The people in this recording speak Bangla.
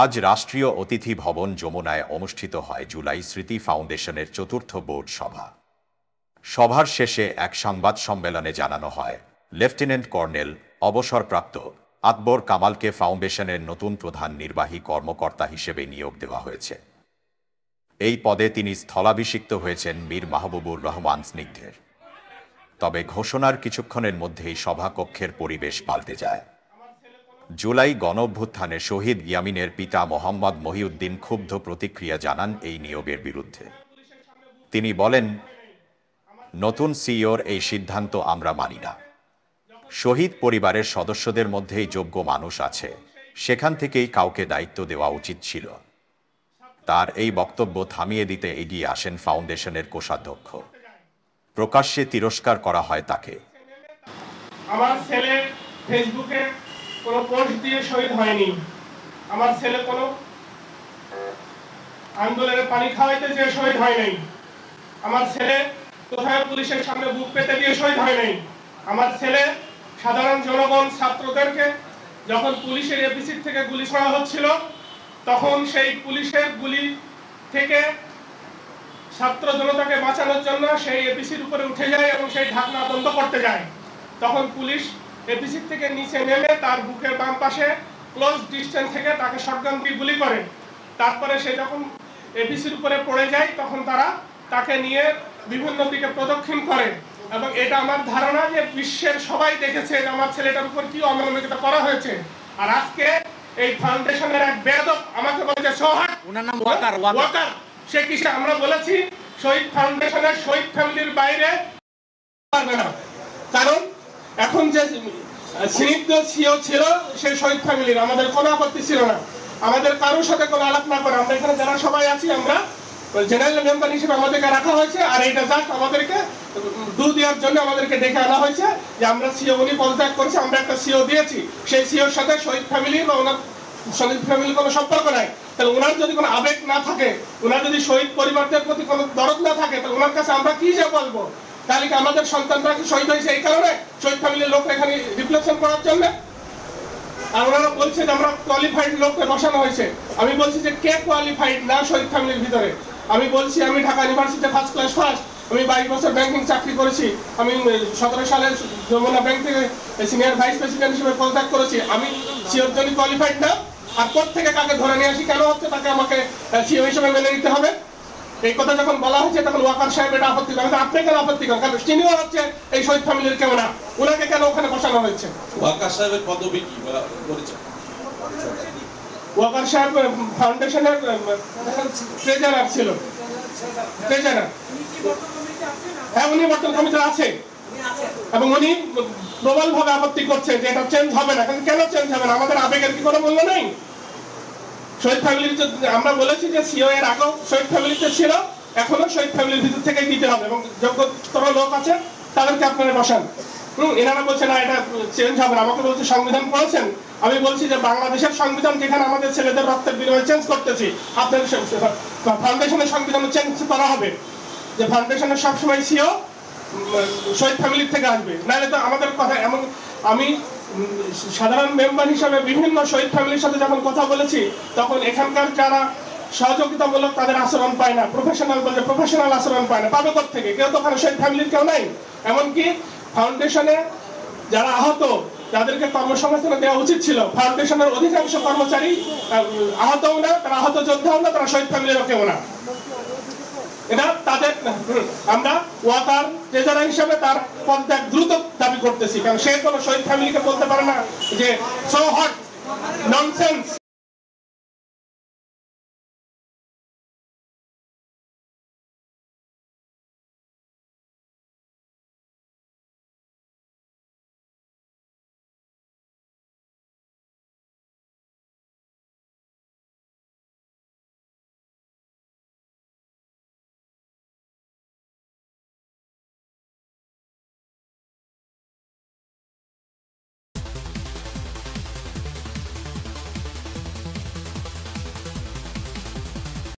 আজ রাষ্ট্রীয় অতিথি ভবন যমুনায় অনুষ্ঠিত হয় জুলাই স্মৃতি ফাউন্ডেশনের চতুর্থ বোর্ড সভা। সভার শেষে এক সংবাদ সম্মেলনে জানানো হয়, লেফটেন্যান্ট কর্নেল অবসরপ্রাপ্ত আকবর কামালকে ফাউন্ডেশনের নতুন প্রধান নির্বাহী কর্মকর্তা হিসেবে নিয়োগ দেওয়া হয়েছে। এই পদে তিনি স্থলাভিষিক্ত হয়েছেন মীর মাহবুবুর রহমান স্নিগ্ধের। তবে ঘোষণার কিছুক্ষণের মধ্যেই সভাকক্ষের পরিবেশ পাল্টে যায়। জুলাই গণঅভ্যুত্থানে শহীদ ইয়ামিনের পিতা মোহাম্মদ মহিউদ্দিন ক্ষুব্ধ প্রতিক্রিয়া জানান এই নিয়োগের বিরুদ্ধে। তিনি বলেন, নতুন সিইওর এই সিদ্ধান্ত আমরা মানি না। শহীদ পরিবারের সদস্যদের মধ্যেই যোগ্য মানুষ আছে, সেখান থেকেই কাউকে দায়িত্ব দেওয়া উচিত ছিল। তার এই বক্তব্য থামিয়ে দিতে এগিয়ে আসেন ফাউন্ডেশনের কোষাধ্যক্ষ। প্রকাশ্যে তিরস্কার করা হয় তাকে। আমার ছেলে ফেসবুকে কোনো পোস্ট দিয়ে শহীদ হয়নি। আমার ছেলে কোনো আন্দোলনে পানি খাওয়াইতে যে শহীদ হয় নাই। আমার ছেলে কোথায় পুলিশের সামনে বুক পেতে দিয়ে শহীদ হয় নাই। আমার ছেলে সাধারণ জনগণ ছাত্রদেরকে যখন পুলিশের এপিসি থেকে গুলি ছোড়া হচ্ছিল, তখন সেই পুলিশের গুলি থেকে ছাত্র জনতাকে বাঁচানোর জন্য সেই এপিসির উপরে উঠে যায় এবং সেই ঢাকনা বন্ধ করতে যায়। তখন পুলিশ এপিসি থেকে নিচে নেমে তার বুকের বাম পাশে ক্লোজ ডিস্টেন্স থেকে তাকে শটগান দিয়ে গুলি করে। তারপরে সে যখন এপিসির উপরে পড়ে যায়, তখন তারা তাকে নিয়ে বিভিন্ন দিকে প্রদক্ষিণ করে। এবং এটা আমার ধারণা যে বিশ্বের সবাই দেখেছে যে আমার ছেলেটার উপর কি অমানবিকতা করা হয়েছে। আর আজকে এই ফাউন্ডেশনের এক বেয়াদব আমাকে বলেছে সোহাগ, ওনার নাম ওয়াকার। সে কিসে আমরা বলেছি শহীদ ফাউন্ডেশনের শহীদ ফ্যামিলির বাইরে পারবে না, কারণ এখন যে স্নিগ্ধ সিও ছিল সেই শহীদ ফ্যামিলির, আমাদের কোনো আপত্তি ছিল না। আমাদের কারোর সাথে কোনো আলাপ না করে আমরা এখানে যারা সবাই আছি, আমরা জেনারেল মেম্বার হিসেবে আমাদেরকে রাখা হয়েছে। আর এটা জাস্ট আমাদেরকে দু দেওয়ার জন্য আমাদেরকে ডেকে আনা হয়েছে যে আমরা সিও, উনি পদত্যাগ করেছি, আমরা একটা সিও দিয়েছি। সেই সিওর সাথে শহীদ ফ্যামিলি বা ওনার শহীদ ফ্যামিলির কোনো সম্পর্ক নাই। তাহলে ওনার যদি কোনো আবেগ না থাকে, ওনার যদি শহীদ পরিবারদের প্রতি কোনো দরদ না থাকে, তাহলে ওনার কাছে আমরা কি যে বলবো? তাহলে কি আমাদের সন্তানরা কি শহীদ হয়েছে এই কারণে শহীদ ফ্যামিলির লোক এখানে রিফ্লেকশন করার জন্য? আর ওনারা বলছে যে আমরা কোয়ালিফাইড লোককে বসানো হয়েছে। আমি বলছি যে কে কোয়ালিফাইড না শহীদ ফ্যামিলির ভিতরে? আমি বলছি আমি ঢাকা ইউনিভার্সিটিতে ফার্স্ট ক্লাস ফার্স্ট, আমি 22 বছর ব্যাংকিং চাকরি করেছি। আমি 17 সালে যমুনা ব্যাংক থেকে সিনিয়র ভাইস প্রেসিডেন্ট হিসেবে পদত্যাগ করেছি। আমি সিওর জন্য কোয়ালিফাইড না? আর কোথা থেকে কাকে ধরে নিয়ে আসি, কেন হচ্ছে তাকে আমাকে সিও হিসেবে মেনে নিতে হবে? এই কথা যখন বলা হয়েছে তখন ওয়াকার সাহেব এটা আপত্তি করেন। আপনি কেন আপত্তি করেন? কারণ তিনিও হচ্ছে এই শহীদ ফ্যামিলির কেউ না, ওনাকে কেন ওখানে বসানো হয়েছে? ওয়াকার সাহেবের পদবি কি পরিচয়? ওয়াকার সাহেব ফাউন্ডেশনের ট্রেজারার ছিল। ট্রেজারার, হ্যাঁ, উনি বর্তমান কমিটিতে আছে এবং উনি প্রবলভাবে আপত্তি করছে যে এটা চেঞ্জ হবে না। কেন চেঞ্জ হবে না? আমাদের আবেগের কি কোনো মূল্য নেই? শহীদ ফ্যামিলির আমরা বলেছি যে সিও এর আগেও শহীদ ফ্যামিলিতে ছিল, এখনো শহীদ ফ্যামিলির ভিতর থেকেই দিতে হবে এবং যোগ্যতর লোক আছে তাদেরকে আপনারা বসান। এনারা বলছে না এটা চেঞ্জ হবে না। আমাকে বলছে সংবিধান পড়েছেন? আমি বলছি যে বাংলাদেশের সংবিধান যেখানে আমাদের ছেলেদের রক্তের বিনিময়ে চেঞ্জ করতেছি, আপনাদের ফাউন্ডেশনের সংবিধান চেঞ্জ করা হবে যে ফাউন্ডেশনের সবসময় সিও শহীদ ফ্যামিলির থেকে আসবে, নাহলে তো আমাদের কথা এমন। আমি সাধারণ মেম্বার হিসাবে বিভিন্ন শহীদ ফ্যামিলির সাথে যখন কথা বলেছি, তখন এখানকার যারা সহযোগিতামূলক তাদের আচরণ পায় না, প্রফেশনাল বলছে প্রফেশনাল আচরণ পায় না, পাবে থেকে কেউ তো ওখানে শহীদ ফ্যামিলির কেউ নাই। এমনকি ফাউন্ডেশনে যারা আহত তাদেরকে কর্মসংস্থান দেওয়া উচিত ছিল। ফাউন্ডেশনের অধিকাংশ কর্মচারী আহতও না, তারা আহত যোদ্ধাও না, তারা শহীদ ফ্যামিলিরও কেউ না। এটা তাদের আমরা ওয়াকার ট্রেজারার হিসেবে তার পদত্যাগ দ্রুত দাবি করতেছি, কারণ সে কোনো শহীদ ফ্যামিলিকে বলতে পারে না যে সো হট ননসেন্স।